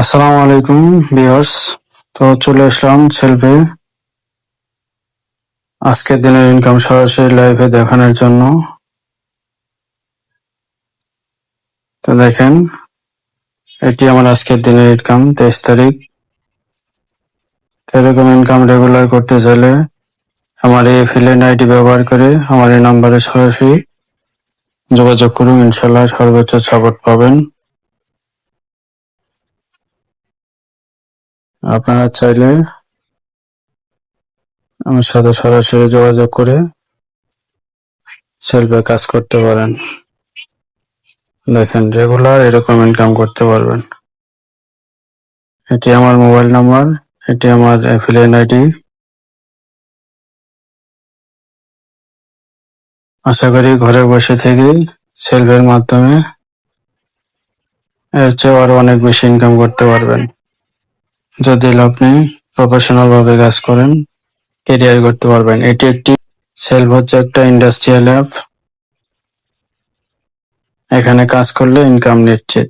আসসালামু আলাইকুম ভিউয়ার্স। তো চলে আসলাম সেলফে আজকের দিনের ইনকাম সরাসরি লাইভে দেখানোর জন্য। তো দেখেন, এটি আমার আজকের দিনের ইনকাম 23 তারিখ। এরকম ইনকাম রেগুলার করতে চাইলে আমার এই এফিলিয়েট আইডি ব্যবহার করে আমার এই নাম্বারে সরাসরি যোগাযোগ করুন, ইনশাল্লাহ সর্বোচ্চ সাপোর্ট পাবেন। আপনারা চাইলে আমার সাথে সরাসরি যোগাযোগ করে সেলফে কাজ করতে পারেন। দেখেন, রেগুলার এরকম ইনকাম করতে পারবেন। এটি আমার মোবাইল নাম্বার, এটি আমার অ্যাফিলিয়েট আইডি। আশা করি ঘরে বসে থেকেই সেলফের মাধ্যমে এর চেয়ে আরো অনেক বেশি ইনকাম করতে পারবেন। যদি আপনি প্রফেশনাল ভাবে কাজ করেন, ক্যারিয়ার করতে পারবেন। এটি একটি সেলফ হচ্ছে একটা ইন্ডাস্ট্রিয়াল অ্যাপ। এখানে কাজ করলে ইনকাম নিশ্চিত।